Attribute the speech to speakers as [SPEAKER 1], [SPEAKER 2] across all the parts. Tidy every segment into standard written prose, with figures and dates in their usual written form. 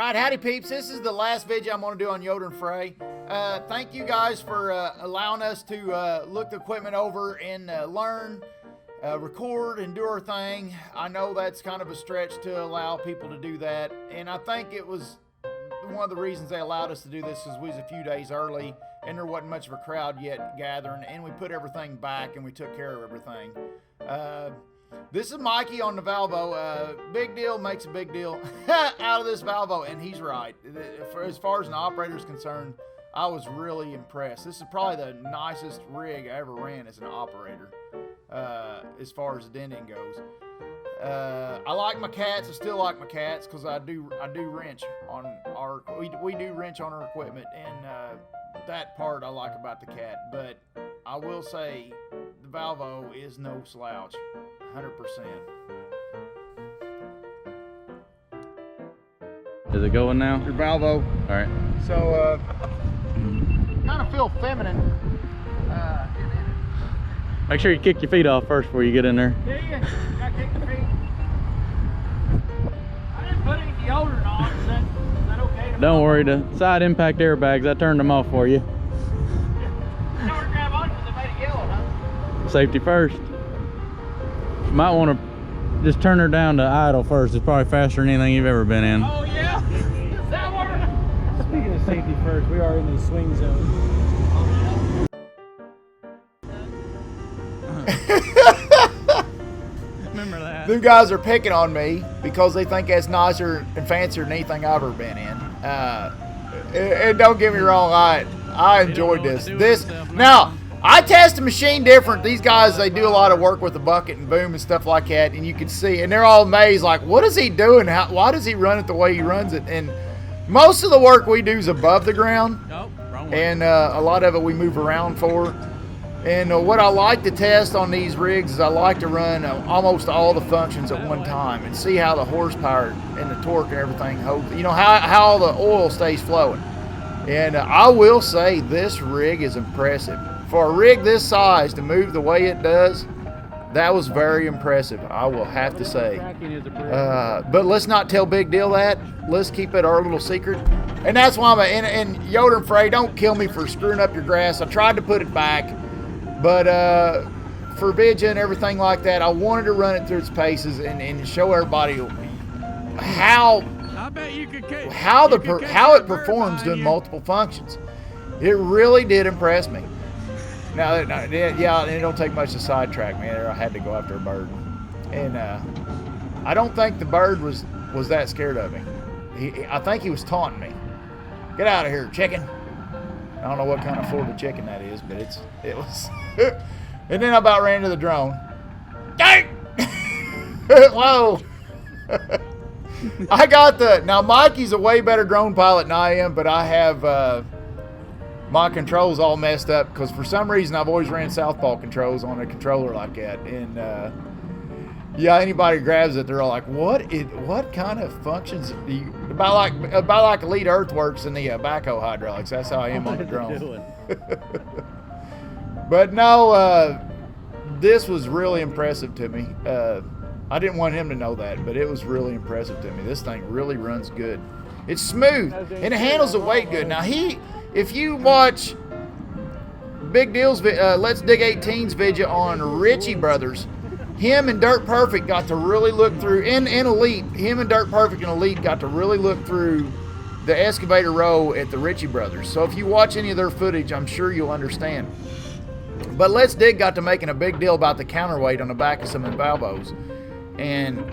[SPEAKER 1] Alright, howdy peeps. This is the last video I'm going to do on Yoder and Frey. Thank you guys for allowing us to look the equipment over and learn, record, and do our thing. I know that's kind of a stretch to allow people to do that, and I think it was one of the reasons they allowed us to do this is we was a few days early and there wasn't much of a crowd yet gathering, and we put everything back and we took care of everything. This is Mikey on the Valvo. Big deal makes a big deal out of this Valvo, and he's right. As far as an operator is concerned, I was really impressed. This is probably the nicest rig I ever ran as an operator, as far as denting goes. I like my cats. I still like my cats because I do wrench on our. We do wrench on our equipment, and that part I like about the cat. But I will say the Valvo is no slouch. 100%.
[SPEAKER 2] Is it going now?
[SPEAKER 1] Your Valvo.
[SPEAKER 2] All right.
[SPEAKER 1] So, kind of feel feminine.
[SPEAKER 2] Make sure you kick your feet off first before you get in there.
[SPEAKER 1] Yeah, gotta kick the feet. I didn't put any deodorant on. Is that okay?
[SPEAKER 2] Don't worry, the side impact airbags, I turned them off for you.
[SPEAKER 1] You know to grab on because they made it yellow, huh?
[SPEAKER 2] Safety first. You might want to just turn her down to idle first. It's probably faster than anything you've ever been in.
[SPEAKER 1] Oh yeah? Is that what?
[SPEAKER 3] Speaking of safety first, we are in the swing zone.
[SPEAKER 2] Remember that?
[SPEAKER 1] Them guys are picking on me because they think that's nicer and fancier than anything I've ever been in. And don't get me wrong, I enjoyed this. Now, I test the machine different. These guys, they do a lot of work with the bucket and boom and stuff like that, and you can see, and they're all amazed, like, what is he doing? Why does he run it the way he runs it? And most of the work we do is above the ground, and a lot of it we move around for. And what I like to test on these rigs is I like to run almost all the functions at one time and see how the horsepower and the torque and everything holds, you know, how the oil stays flowing. And I will say this rig is impressive. For a rig this size to move the way it does, that was very impressive, I will have to say. But let's not tell Big Deal that. Let's keep it our little secret. And that's why and Yoder and Frey, don't kill me for screwing up your grass. I tried to put it back, but for Vidya and everything like that, I wanted to run it through its paces and show everybody how it performs doing multiple functions. It really did impress me. Now, yeah, it don't take much to sidetrack me there. I had to go after a bird, and I don't think the bird was that scared of me. I think he was taunting me. Get out of here, chicken! I don't know what kind of Florida chicken that is, but it was. And then I about ran into the drone. Dang! Whoa! I got now Mikey's a way better drone pilot than I am, but I have my controls all messed up because for some reason I've always ran southpaw controls on a controller like that, and yeah, anybody grabs it, they're all like, what kind of functions do you about like Elite Earthworks and the backhoe hydraulics? That's how I am on the drone. But no, this was really impressive to me. I didn't want him to know that, but it was really impressive to me. This thing really runs good. It's smooth and it handles the weight good. Now if you watch Big Deal's Let's Dig 18's video on Ritchie Brothers, him and Dirt Perfect got to really look through, in Elite, him and Dirt Perfect and Elite got to really look through the excavator row at the Ritchie Brothers. So if you watch any of their footage, I'm sure you'll understand. But Let's Dig got to making a big deal about the counterweight on the back of some of the Valvos. And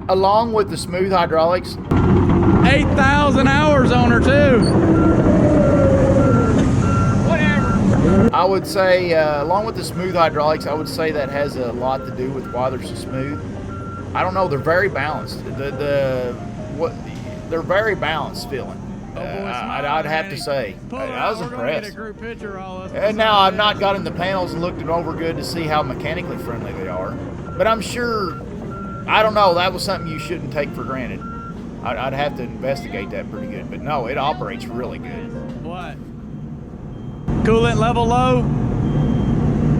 [SPEAKER 1] along with the smooth hydraulics,
[SPEAKER 2] 8,000 hours on her too.
[SPEAKER 1] Whatever. I would say, along with the smooth hydraulics, I would say that has a lot to do with why they're so smooth. I don't know. They're very balanced. They're very balanced feeling. I'd have to say. I was impressed. And now I've not gotten the panels and looked them over good to see how mechanically friendly they are. But I'm sure, I don't know, that was something you shouldn't take for granted. I'd have to investigate that pretty good. But no, it operates really good.
[SPEAKER 2] What? Coolant level low?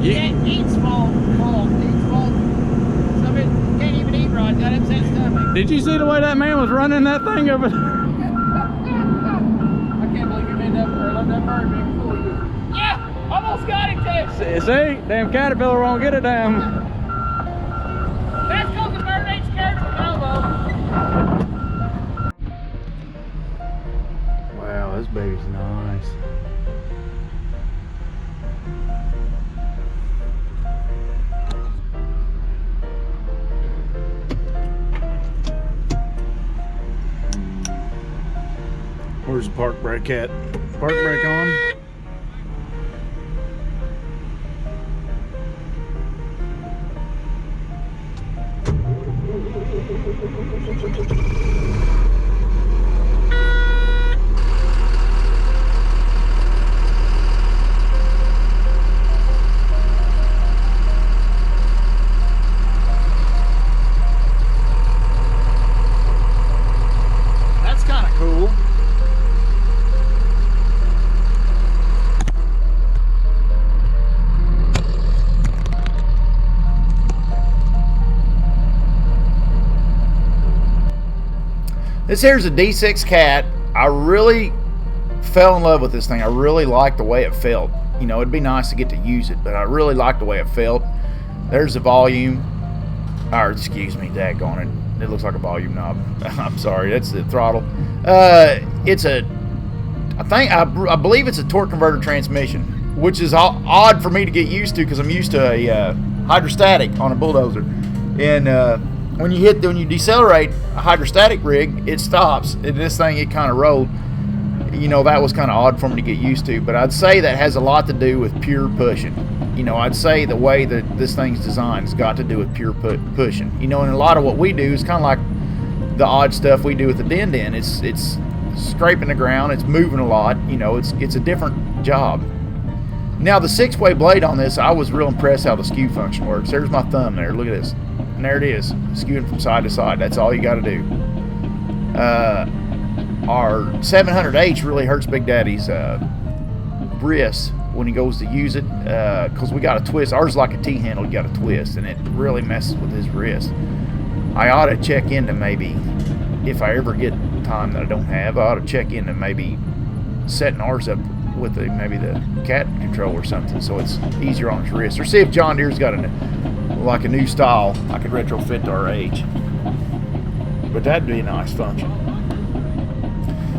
[SPEAKER 1] Yeah, it eats small. Some of it can't even eat right
[SPEAKER 3] got upset stomach.
[SPEAKER 2] Did you see the way that man was running that thing over there?
[SPEAKER 3] I can't believe you made that or let that bird make a fool of you. Yeah! Almost got it, too!
[SPEAKER 2] See? Damn caterpillar won't get a damn.
[SPEAKER 3] That's because the bird ain't scared of a Valvo.
[SPEAKER 2] Wow, this baby's nice. Where's the park brake at? Park brake on?
[SPEAKER 1] That's kind of cool. This here's a D6 Cat. I really fell in love with this thing. I really liked the way it felt. You know, it'd be nice to get to use it, but I really liked the way it felt. There's the volume. Or, excuse me, daggone it. It looks like a volume knob. I'm sorry, that's the throttle. It's a, I believe it's a torque converter transmission, which is odd for me to get used to because I'm used to a hydrostatic on a Bulldozer. And when you decelerate a hydrostatic rig, it stops. And this thing, it kind of rolled. You know, that was kind of odd for me to get used to. But I'd say that has a lot to do with pure pushing. You know, I'd say the way that this thing's designed has got to do with pure pushing. You know, and a lot of what we do is kind of like the odd stuff we do with the din-din. It's scraping the ground. It's moving a lot. You know, it's a different job. Now, the 6-way blade on this, I was real impressed how the skew function works. There's my thumb there. Look at this. And there it is, skewing from side to side. That's all you got to do. Our 700H really hurts Big Daddy's wrist when he goes to use it because we got to twist. Ours is like a T-handle, you got to twist, and it really messes with his wrist. I ought to check into maybe, if I ever get time that I don't have, I ought to check into maybe setting ours up with maybe the cat control or something so it's easier on his wrist. Or see if John Deere's got a new style I could retrofit to our age. But that'd be a nice function.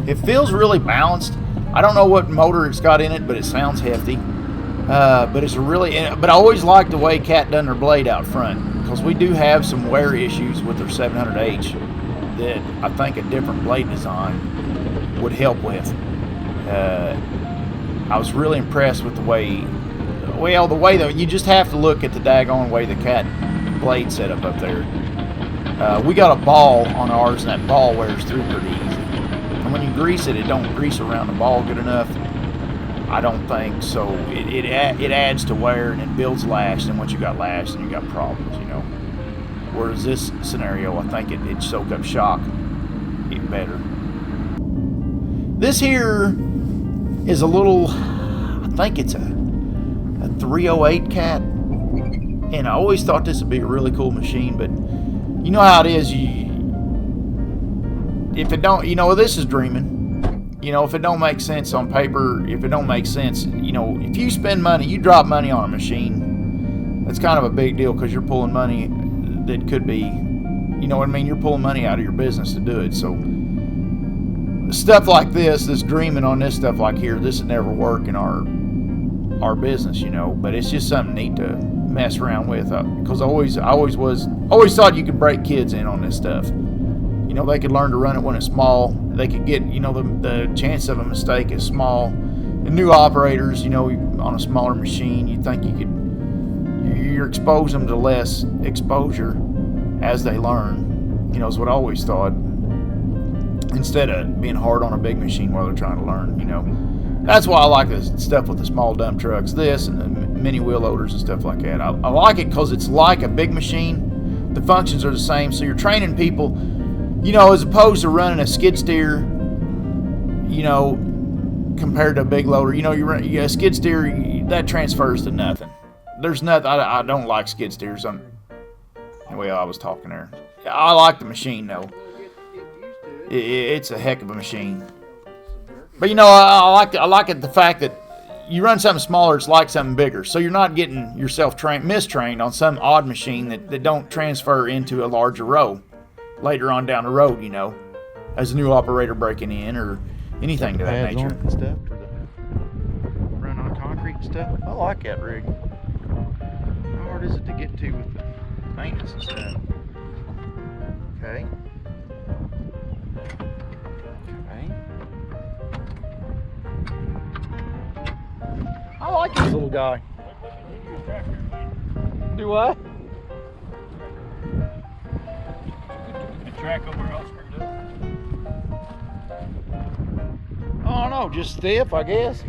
[SPEAKER 1] It feels really balanced. I don't know what motor it's got in it, but it sounds hefty. But it's but I always like the way Cat done their blade out front because we do have some wear issues with their 700H that I think a different blade design would help with. I was really impressed with the way that you just have to look at the daggone way the Cat blade set up there. We got a ball on ours, and that ball wears through pretty easy. And when you grease it, it don't grease around the ball good enough. I don't think so. It adds to wear and it builds lash, and once you got lash, then you got problems, you know. Whereas this scenario, I think it soak up shock better. This here is a little, I think it's a 308 Cat, and I always thought this would be a really cool machine, but you know how it is, if it don't, you know, this is dreaming. You know, if it don't make sense on paper, if it don't make sense, you know, if you spend money, you drop money on a machine, that's kind of a big deal because you're pulling money that could be, you know what I mean, you're pulling money out of your business to do it. So stuff like this dreaming on this stuff like here, this would never work in our business, you know, but it's just something neat to mess around with because I always thought you could break kids in on this stuff. You know, they could learn to run it when it's small. They could get, you know, the chance of a mistake is small. And new operators, you know, on a smaller machine, you think you're exposing them to less exposure as they learn, you know, is what I always thought. Instead of being hard on a big machine while they're trying to learn, you know. That's why I like this stuff with the small dump trucks, this and the mini wheel loaders and stuff like that. I like it because it's like a big machine. The functions are the same, so you're training people, you know, as opposed to running a skid steer, you know, compared to a big loader. You know, a skid steer, that transfers to nothing. There's nothing, I don't like skid steers. Anyway, I was talking there. I like the machine though. It's a heck of a machine. But you know, I like it the fact that you run something smaller, it's like something bigger. So you're not getting yourself mistrained on some odd machine that don't transfer into a larger row later on down the road, you know, as a new operator breaking in or anything to that nature.
[SPEAKER 4] And stuff for the run on concrete and stuff. I like that rig. How hard is it to get to with the maintenance and stuff? Okay. Okay. I like this little guy. Do what?
[SPEAKER 3] The track over all screwed up.
[SPEAKER 4] I don't know, just stiff, I guess.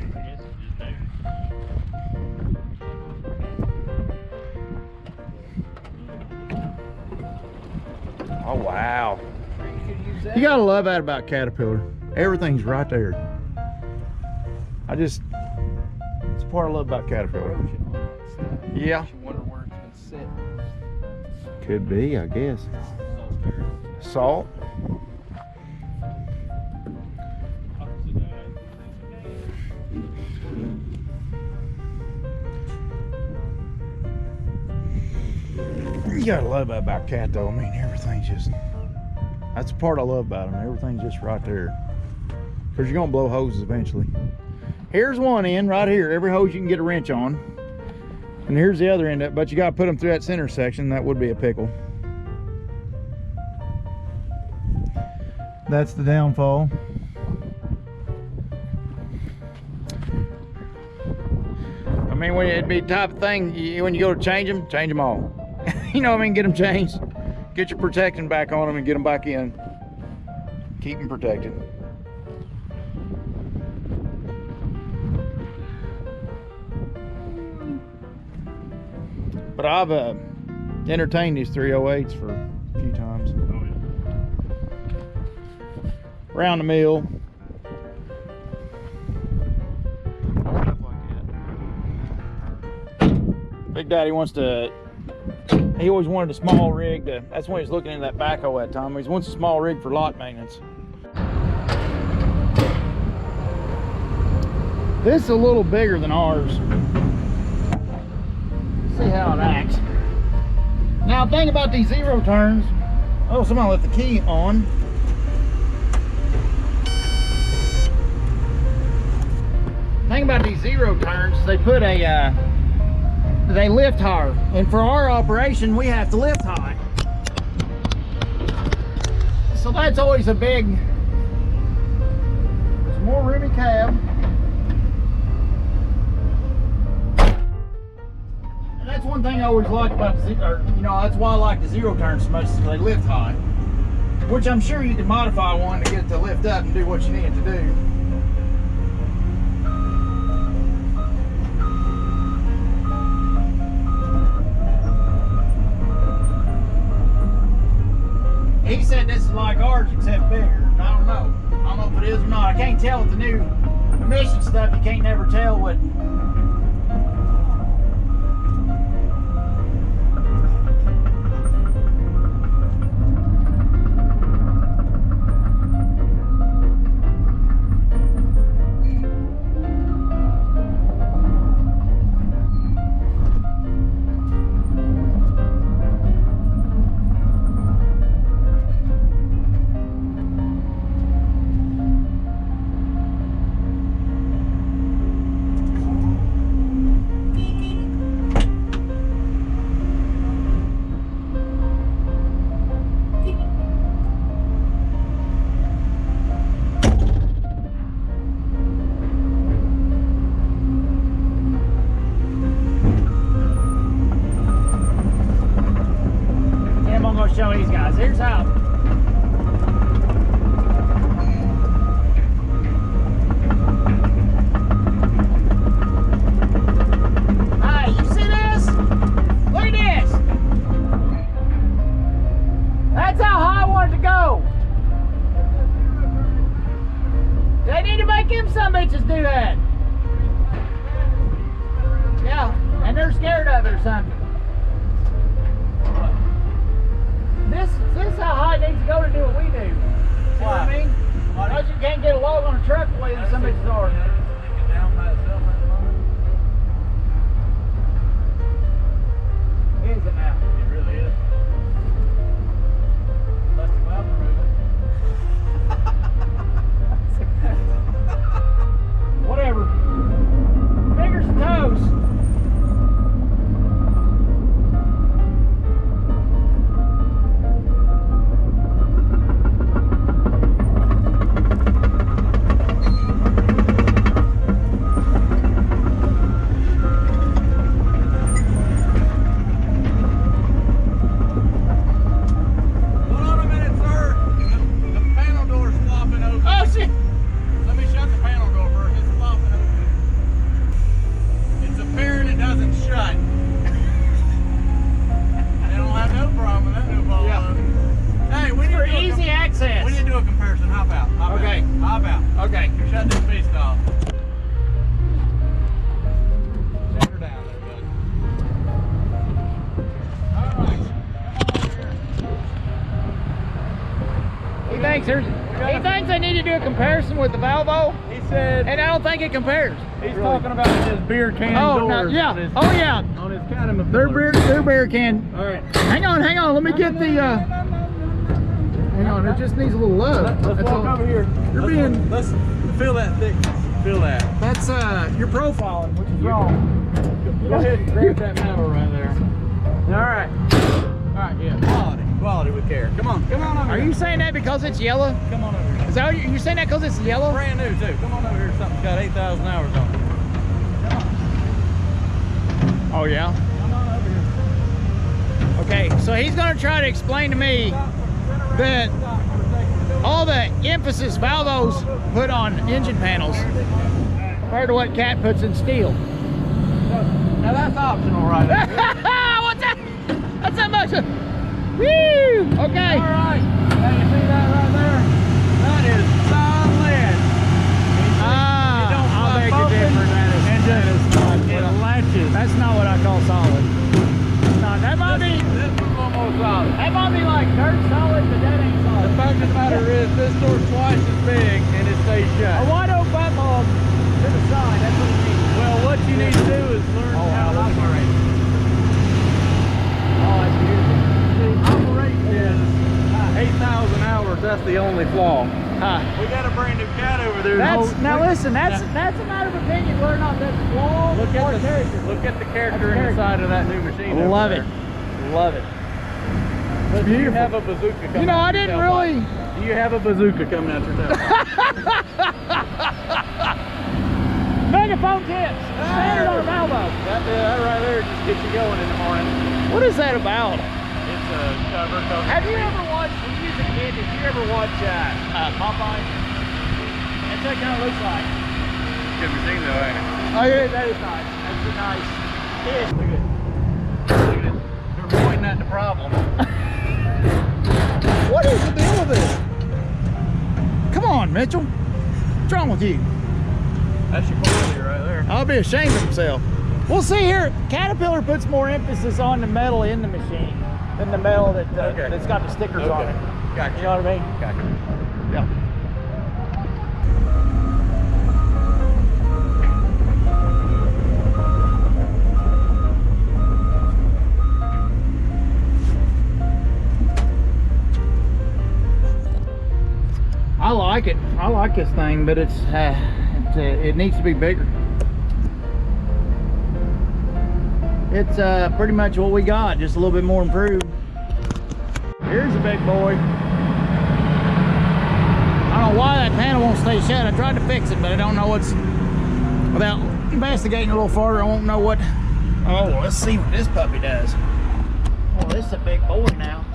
[SPEAKER 4] Oh wow. You gotta love that about Caterpillar. Everything's right there. It's a part I love about Caterpillar. Yeah.
[SPEAKER 3] Wonder where it's been set.
[SPEAKER 4] Could be, I guess. Salt. You gotta love that about Cat though. I mean, everything's just, that's the part I love about them. Everything's just right there. Because you're gonna blow hoses eventually. Here's one end right here. Every hose you can get a wrench on. And here's the other end, but you gotta put them through that center section. That would be a pickle. That's the downfall. I mean, it'd be the type of thing, when you go to change them all. You know what I mean? Get them changed. Get your protection back on them and get them back in. Keep them protected. But I've entertained these 308s for a few times.
[SPEAKER 3] Oh, yeah.
[SPEAKER 4] Around the mill.
[SPEAKER 3] Stuff like that.
[SPEAKER 4] Big Daddy wants to, he always wanted a small rig to, that's when he was looking into that backhoe that time. He wants a small rig for lot maintenance. This is a little bigger than ours. See how it acts. Now, thing about these zero turns, oh, somebody left the key on. Thing about these zero turns, they put they lift higher, and for our operation, we have to lift high. So that's always a big. There's more roomy cab. That's one thing I always like about the, that's why I like the zero turns so much, is they lift high. Which I'm sure you can modify one to get it to lift up and do what you need it to do. He said this is like ours except bigger. I don't know. I don't know if it is or not. I can't tell with the new emission stuff. You can't never tell what. Show these guys. Here's how. Hey, you see this? Look at this. That's how high I want it to go. They need to make them some bitches do that. Yeah, and they're scared of it or something.
[SPEAKER 1] this is how high it needs to go to do what we do. See what I mean? Because you can't get a load on a truck the way that somebody's hard. Is it now?
[SPEAKER 2] It really is. Letstig valve removal.
[SPEAKER 1] Whatever. Fingers and toes. He thinks they need to do a comparison with the Valvo.
[SPEAKER 2] He said,
[SPEAKER 1] and I don't think it compares.
[SPEAKER 2] He's talking about his beer can doors.
[SPEAKER 1] Yeah.
[SPEAKER 2] On his,
[SPEAKER 1] oh yeah.
[SPEAKER 2] On his cabinet.
[SPEAKER 1] Their beer can.
[SPEAKER 2] All right.
[SPEAKER 1] Hang on. Let me get the. Hang on. It just needs a little love.
[SPEAKER 2] Let's walk over here. Let's feel that thickness. Feel that.
[SPEAKER 1] That's you're profiling, which is wrong.
[SPEAKER 2] Go ahead and grab that metal right there. All right. All right. Yeah. Quality with care. Come on over
[SPEAKER 1] Are
[SPEAKER 2] here.
[SPEAKER 1] you saying that because it's yellow?
[SPEAKER 2] Come on over here.
[SPEAKER 1] Is that what you're saying that because it's yellow?
[SPEAKER 2] Brand new too. Come on over here. Something's got 8,000 hours on it. Come on.
[SPEAKER 1] Oh yeah.
[SPEAKER 2] Come on over here.
[SPEAKER 1] Okay, so he's gonna try to explain to me that all the emphasis Valvo's put on engine panels compared to what Cat puts in steel.
[SPEAKER 2] Now that's optional right there.
[SPEAKER 1] What's that? That's that much. Woo! Okay.
[SPEAKER 2] All right. Now you see that right there? That is solid.
[SPEAKER 1] I'll beg to differ.
[SPEAKER 2] It latches.
[SPEAKER 1] That's not what I call solid. No, that might be.
[SPEAKER 2] This one's almost solid.
[SPEAKER 1] That might be like dirt solid, but that ain't solid.
[SPEAKER 2] The fact of the matter is, this door's twice as big and it stays
[SPEAKER 1] A
[SPEAKER 2] shut.
[SPEAKER 1] wide open butt bulb to the side. That's what it means.
[SPEAKER 2] Well, what you need to do is learn how to operate.
[SPEAKER 1] Oh, that's beautiful.
[SPEAKER 2] Operate is 8,000 hours. That's the only flaw. We got a brand new Cat over there.
[SPEAKER 1] Now listen, that's a matter of opinion whether or not that's flaw
[SPEAKER 2] Look
[SPEAKER 1] or
[SPEAKER 2] at
[SPEAKER 1] character.
[SPEAKER 2] look at the character inside of that new machine.
[SPEAKER 1] Love
[SPEAKER 2] over
[SPEAKER 1] it.
[SPEAKER 2] there.
[SPEAKER 1] Love it.
[SPEAKER 2] But do you have a bazooka coming
[SPEAKER 1] You know,
[SPEAKER 2] out
[SPEAKER 1] I
[SPEAKER 2] your
[SPEAKER 1] didn't
[SPEAKER 2] tailpipe?
[SPEAKER 1] really.
[SPEAKER 2] Do you have a bazooka coming out your tailpipe?
[SPEAKER 1] Megaphone tips. Standard on a Valvo.
[SPEAKER 2] That right there just gets you going in the morning.
[SPEAKER 1] What is that about?
[SPEAKER 2] It's a cover.
[SPEAKER 1] Have you ever watched, when you was a kid, did you ever watch Popeye? That's what it kind of looks like.
[SPEAKER 2] Good machine though, ain't it?
[SPEAKER 1] Oh yeah, that is nice. That's a nice kid.
[SPEAKER 2] Look at it. They're pointing at the problem.
[SPEAKER 1] What is the deal with this? Come on, Mitchell. What's wrong with you?
[SPEAKER 2] That's your quality right there.
[SPEAKER 1] I'll be ashamed of himself. We'll see here. Caterpillar puts more emphasis on the metal in the machine than the metal that, that's got the stickers on it.
[SPEAKER 2] Gotcha.
[SPEAKER 1] You know what I mean?
[SPEAKER 2] Gotcha.
[SPEAKER 1] Yeah. I like it. I like this thing, but it needs to be bigger. It's pretty much what we got, just a little bit more improved. Here's a big boy. I don't know why that panel won't stay shut. I tried to fix it, but I don't know what's, without investigating a little farther, I won't know what. Oh, let's see what this puppy does. Oh, this is a big boy now.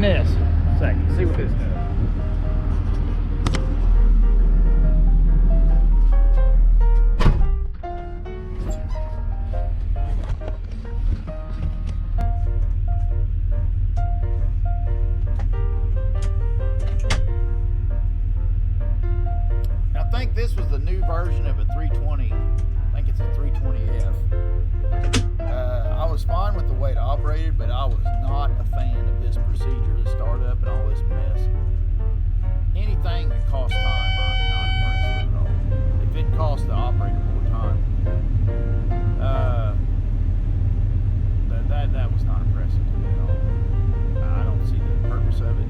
[SPEAKER 4] this. Second, see what this does.
[SPEAKER 1] I think this was the new version of a 320. I think it's a 320F. I was fine with the way it operated, but I was not a fan of this procedure, the startup and all this mess. Anything that costs time, I'm not impressed with at all. If it costs the operator more time, that was not impressive to me at all. I don't see the purpose of it,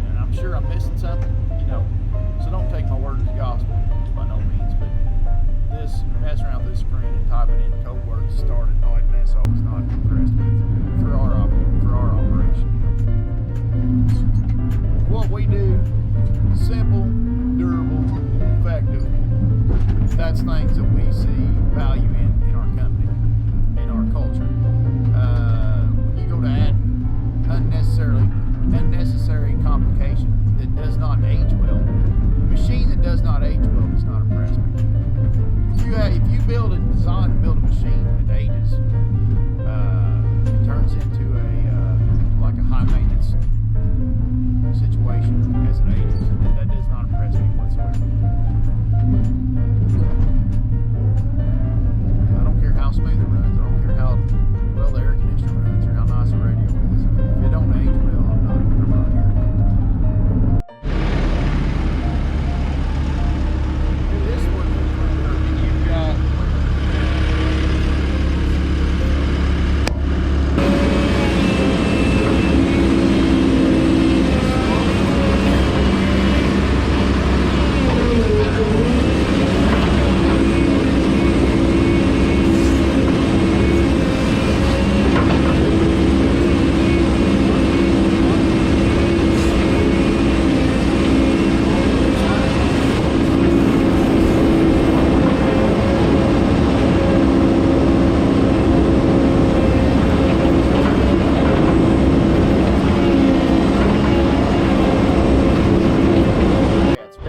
[SPEAKER 1] and I'm sure I'm missing something, you know. So don't take my word as gospel by no means, but this messing around with this screen and typing in code words to start and all that mess, I was not impressed with for our operation. What we do, simple, durable, effective. That's things that we see value in our company, in our culture. When you go to add unnecessary complication that does not age well, a machine that does not age well does not impress me. If you build and design and build a machine that ages, it turns into like a high maintenance situation as it ages. That does not impress me whatsoever. I don't care how smooth it runs. I don't care how well the air conditioner runs or how nice the radio is. If it don't age well, I'm not here. This one, you've got.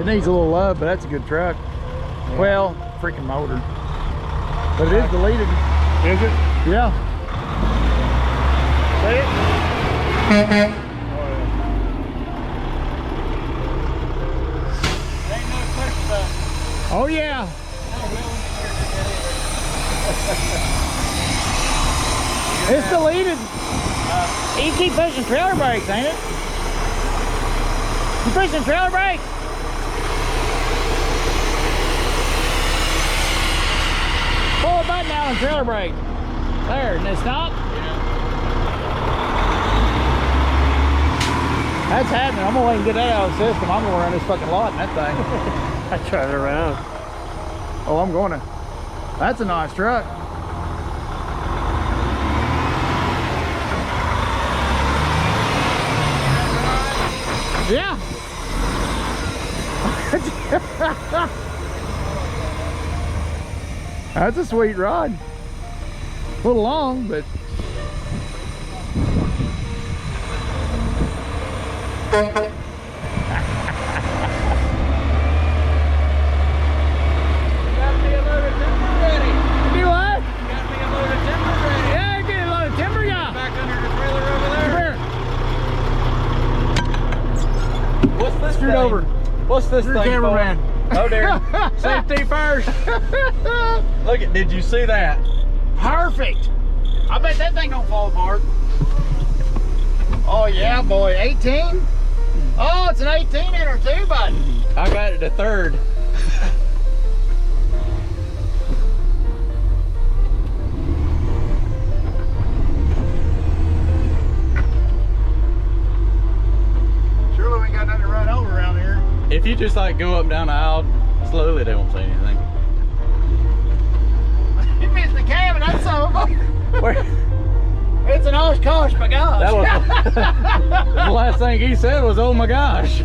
[SPEAKER 4] Needs a little love, but that's a good truck. Yeah. Well, freaking motor. But it is deleted. Is it? Yeah. See it? Oh yeah. It's deleted. You keep pushing trailer brakes, ain't it? You pushing trailer brakes? Pull a button down on trailer brake. There, and it stop? Yeah. That's happening. I'm gonna wait and get that out of the system. I'm gonna run this fucking lot in that thing.
[SPEAKER 3] I tried it around.
[SPEAKER 4] Oh, I'm going to. That's a nice truck. Yeah. That's a sweet ride. A little long, but over.
[SPEAKER 2] What's this thing
[SPEAKER 4] cameraman.
[SPEAKER 2] Oh dear. Safety first. Look at, did you see that?
[SPEAKER 4] Perfect. I bet that thing don't fall apart. Oh yeah, boy. 18? Oh, it's an 18 in her too, buddy.
[SPEAKER 2] I got it to third. If you just like go up and down the aisle slowly, they won't say anything.
[SPEAKER 4] You missed the cabin, that's so. It's an Oshkosh, my gosh.
[SPEAKER 2] That was the last thing he said was, oh my gosh.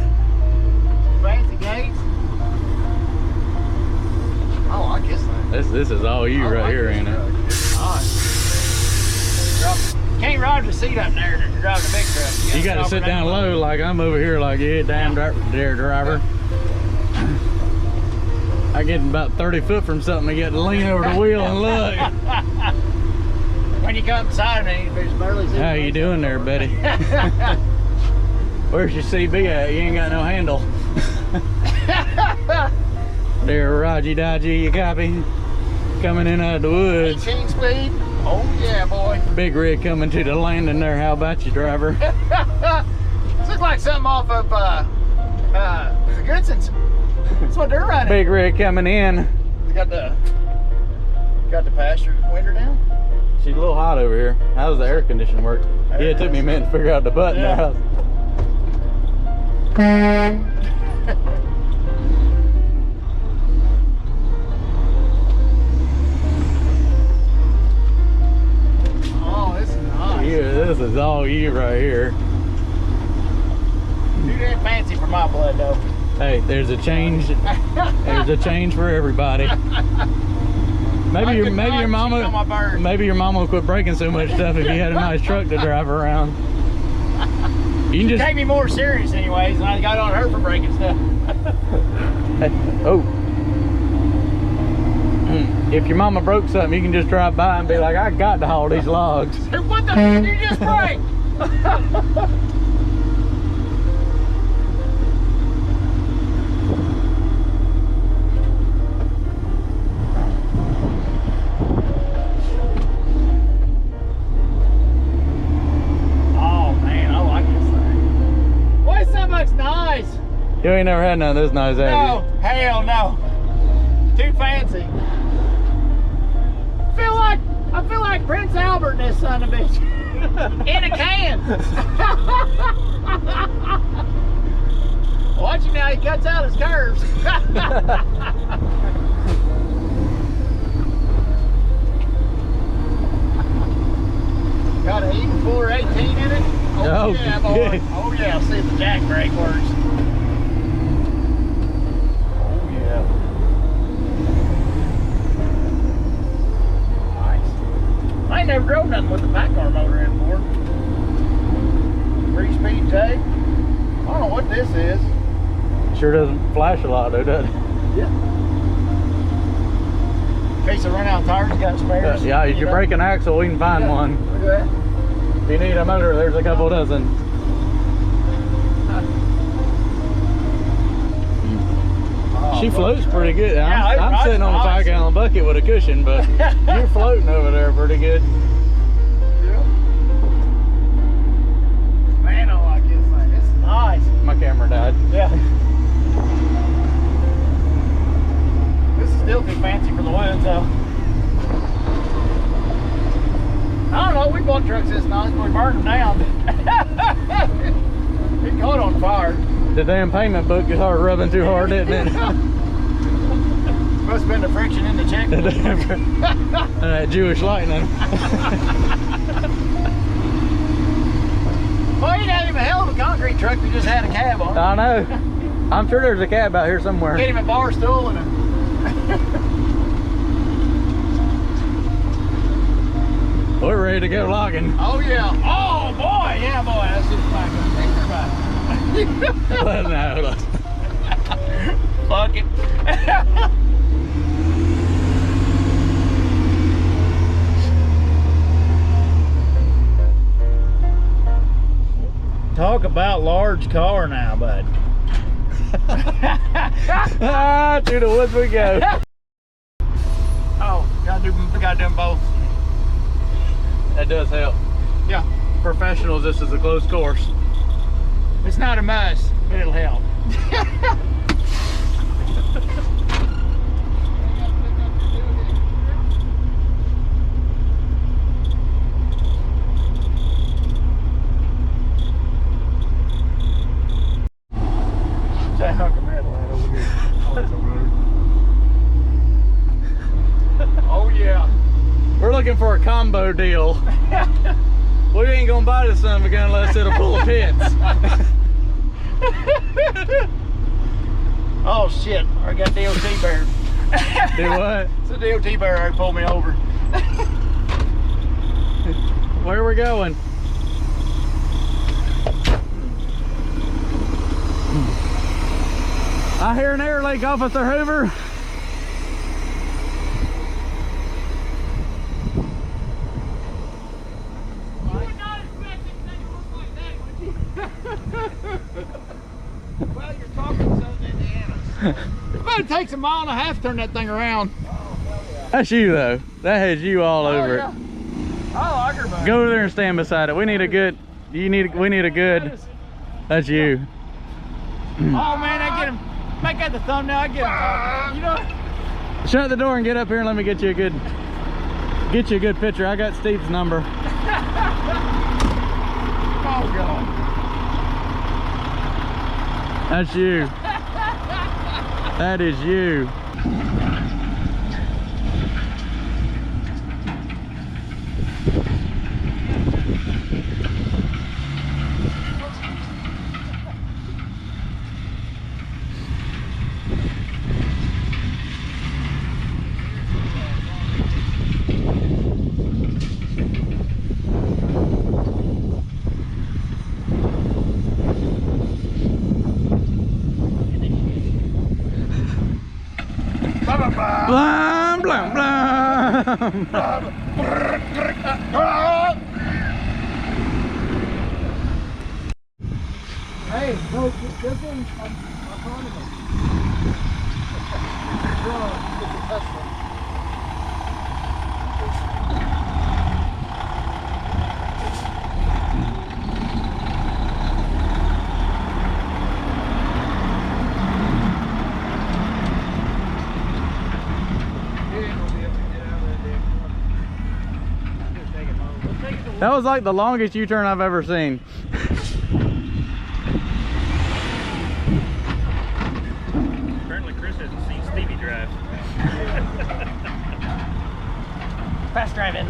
[SPEAKER 4] Fancy gates. I like this thing.
[SPEAKER 2] This is all you right here, ain't it?
[SPEAKER 4] Can't ride with
[SPEAKER 3] seat up there if you're driving a big truck.
[SPEAKER 2] You got to sit down low like I'm over here, like, yeah, damn there, driver. I get about 30 foot from something, I get to lean over the wheel and look.
[SPEAKER 3] When you come beside me, there's barely seat.
[SPEAKER 2] How you doing there, buddy? Where's your CB at? You ain't got no handle. There, Raji Dodgy, you copy? Coming in out of the woods.
[SPEAKER 3] 18 speed? Oh yeah, boy.
[SPEAKER 2] Big rig coming to the landing there. How about you, driver?
[SPEAKER 3] This looks like something off of the Goodsons. That's what they're running.
[SPEAKER 2] Big rig coming in.
[SPEAKER 3] We got the pasture window down.
[SPEAKER 2] She's a little hot over here. How does the air conditioning work? Yeah, it took me a minute to figure out the button.
[SPEAKER 3] Yeah. Oh, this is nice.
[SPEAKER 2] Yeah, this is all you right here.
[SPEAKER 3] Too damn fancy for my blood, though.
[SPEAKER 2] Hey, there's a change. There's a change for everybody. Maybe your mama will quit breaking so much stuff if you had a nice truck to drive around. You can just
[SPEAKER 3] take me more serious, anyways, and I got on her for breaking stuff.
[SPEAKER 2] Hey, oh. If your mama broke something, you can just drive by and be like, I got to haul these logs.
[SPEAKER 3] What the f did you just break? Nice.
[SPEAKER 2] You ain't never had none of this nice, have you?
[SPEAKER 3] No, hell no. Too fancy. I feel like Prince Albert in this son of a bitch. In a can. Watch him now, he cuts out his curves. Got an even 418 in it. Oh yeah, boy. Oh yeah, see if the jack brake works. Oh yeah. Nice. I ain't never drove nothing with the pack car motor in before. 3-speed J. I don't know what this is.
[SPEAKER 2] Sure doesn't flash a lot though, does it?
[SPEAKER 3] Yeah. In case I run out of tires, you got spares.
[SPEAKER 2] Yeah, if you break an axle, we can find one.
[SPEAKER 3] Look at that.
[SPEAKER 2] If you need a motor, there's a couple dozen. She floats pretty good.
[SPEAKER 3] Yeah,
[SPEAKER 2] I'm sitting on a 5-gallon bucket with a cushion, but you're floating over there pretty good.
[SPEAKER 3] Yeah. Man, I like this thing. This is nice.
[SPEAKER 2] My camera died.
[SPEAKER 3] Yeah. This is still too fancy for the woods, though. I don't know, we bought trucks this nice, but we burned them down. It caught on fire.
[SPEAKER 2] The damn payment book just started rubbing too hard, didn't it?
[SPEAKER 3] Must have been the friction in the checkbook.
[SPEAKER 2] That Jewish lightning.
[SPEAKER 3] Well, you got him a hell of a concrete truck that just had a cab on it.
[SPEAKER 2] I know. I'm sure there's a cab out here somewhere.
[SPEAKER 3] Get him a bar stool and a...
[SPEAKER 2] We're ready to go logging.
[SPEAKER 3] Oh yeah. Oh boy, yeah boy, that's just like
[SPEAKER 2] Well, no,
[SPEAKER 3] fuck it. Talk about large car now, bud.
[SPEAKER 2] To the woods we go.
[SPEAKER 3] Oh, gotta do them both.
[SPEAKER 2] That does help.
[SPEAKER 3] Yeah.
[SPEAKER 2] Professionals, this is a close course.
[SPEAKER 3] It's not a must, but it'll help. That hunk of metal right over here. Oh yeah.
[SPEAKER 2] We're looking for a combo deal. We ain't gonna buy this son of a gun unless it'll pull a pits.
[SPEAKER 3] Oh shit, I got DOT bear.
[SPEAKER 2] Do what?
[SPEAKER 3] It's a DOT bear that pulled me over.
[SPEAKER 2] Where are we going? I hear an air leak, Officer Hoover.
[SPEAKER 3] Well, you're talking Southern Indiana. It might take a mile and a half to turn that thing around.
[SPEAKER 2] That's you though. That has you all over
[SPEAKER 3] yeah.
[SPEAKER 2] it.
[SPEAKER 3] I like her, buddy.
[SPEAKER 2] Go over there and stand beside it. We need a good. We need a good. That's you.
[SPEAKER 3] Oh man, I get him. Make that the thumbnail. I get him. You know.
[SPEAKER 2] Shut the door and get up here and let me get you a good picture. I got Steve's number.
[SPEAKER 3] Oh God.
[SPEAKER 2] That's you. That is you. Blam, blam, blam.
[SPEAKER 3] Hey, no, this one's autonomous. It's a Tesla.
[SPEAKER 2] That was like the longest U-turn I've ever seen.
[SPEAKER 5] Apparently Chris hasn't seen Stevie drive.
[SPEAKER 3] Fast driving.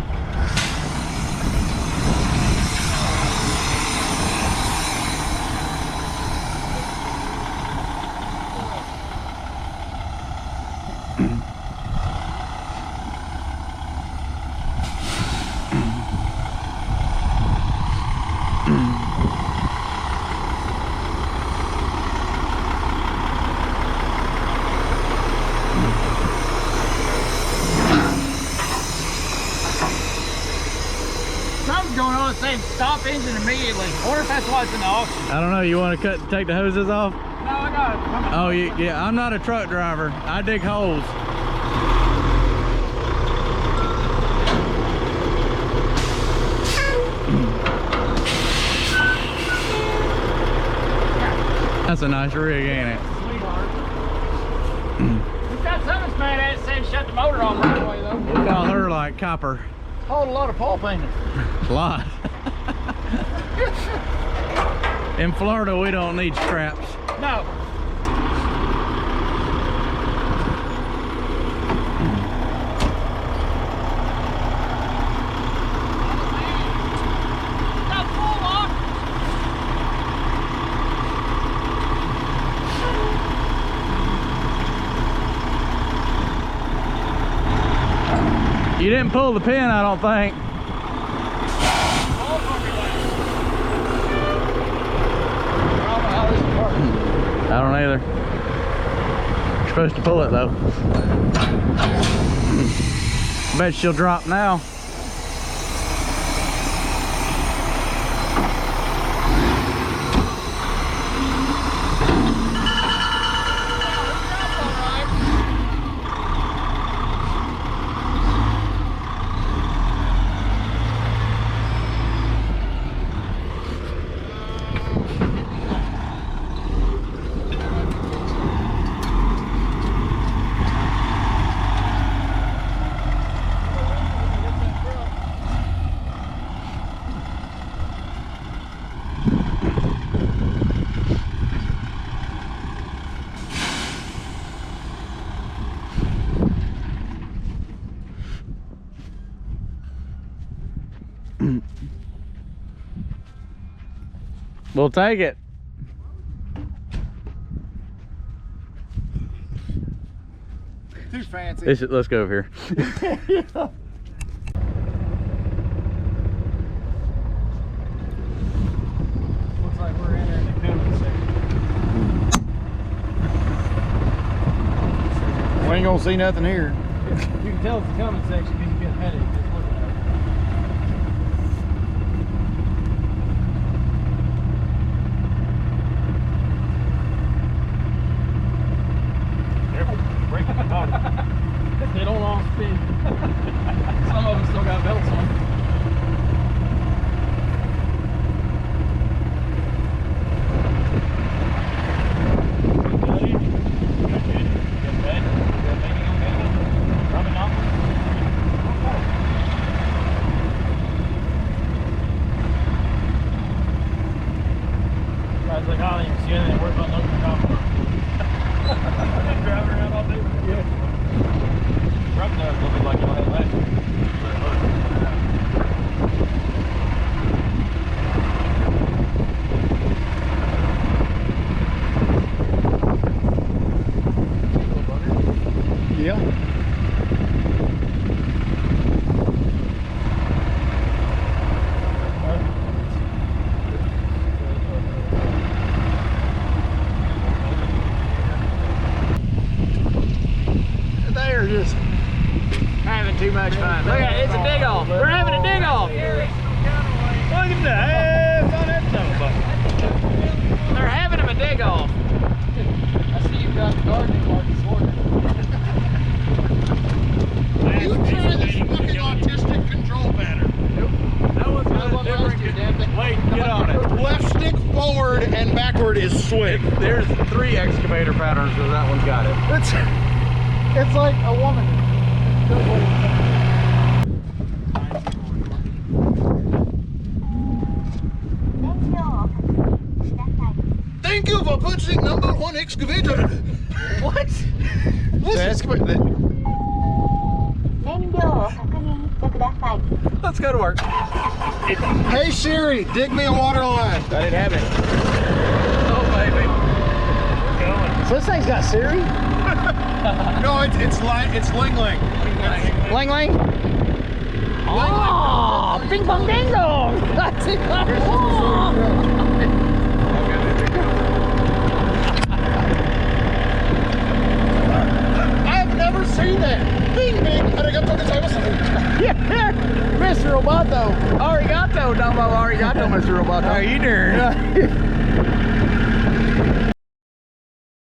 [SPEAKER 3] Something's going on saying stop engine immediately. I wonder if that's why it's in the auction.
[SPEAKER 2] I don't know. You want to take the hoses off?
[SPEAKER 3] No, I got it.
[SPEAKER 2] Oh, yeah. I'm not a truck driver. I dig holes. That's a nice rig, ain't it?
[SPEAKER 3] Sweetheart. He's got something mad at it saying shut the motor off right away though.
[SPEAKER 2] We call her like copper.
[SPEAKER 3] Hold a lot of pole painting.
[SPEAKER 2] A lot. In Florida, we don't need straps.
[SPEAKER 3] No. Got full lock.
[SPEAKER 2] You didn't pull the pin, I don't think. I don't either. You're supposed to pull it though. Bet she'll drop now. We'll take it.
[SPEAKER 3] Too fancy.
[SPEAKER 2] Let's go over here.
[SPEAKER 3] Looks like we're in there in the building section.
[SPEAKER 4] don't see nothing here.
[SPEAKER 2] You can tell it's the comment section because you get a headache just looking at it.
[SPEAKER 5] Careful, breaking the bottom.
[SPEAKER 2] They don't all spin. Some of them still got belts on.
[SPEAKER 5] Guys like, I don't even see anything. Worry about loading the top. Driving around all day. Yeah. Probably does look like you don't have last year.
[SPEAKER 4] Yeah. They're just having too much fun. Look at it, it's a dig off. We're having a dig off.
[SPEAKER 5] Look at that. It's on that son of a bucket.
[SPEAKER 4] They're having them a dig off.
[SPEAKER 2] I see you've got the gardening market sorted.
[SPEAKER 3] You try this fucking autistic control pattern.
[SPEAKER 5] That one's got a different. Wait, get on it.
[SPEAKER 3] Left stick forward and backward is swing.
[SPEAKER 5] There's 3 excavator patterns, so that one's got it.
[SPEAKER 4] It's like a woman.
[SPEAKER 3] Thank you for purchasing #1 excavator.
[SPEAKER 4] What?
[SPEAKER 3] Listen,
[SPEAKER 4] Excavator.
[SPEAKER 2] Let's go to work.
[SPEAKER 3] hey Siri, dig me a water line.
[SPEAKER 4] I didn't have it.
[SPEAKER 2] Oh, baby.
[SPEAKER 4] So this thing's got Siri?
[SPEAKER 3] No, it's Ling Ling.
[SPEAKER 4] Lang Lang? Oh, ping pong ding dong! That's it.
[SPEAKER 3] I've never seen that. Bing bing. Arigato gozaimasu.
[SPEAKER 4] Yeah, Mr. Roboto. Arigato, Domo, arigato, Mr. Roboto.
[SPEAKER 2] How you doing?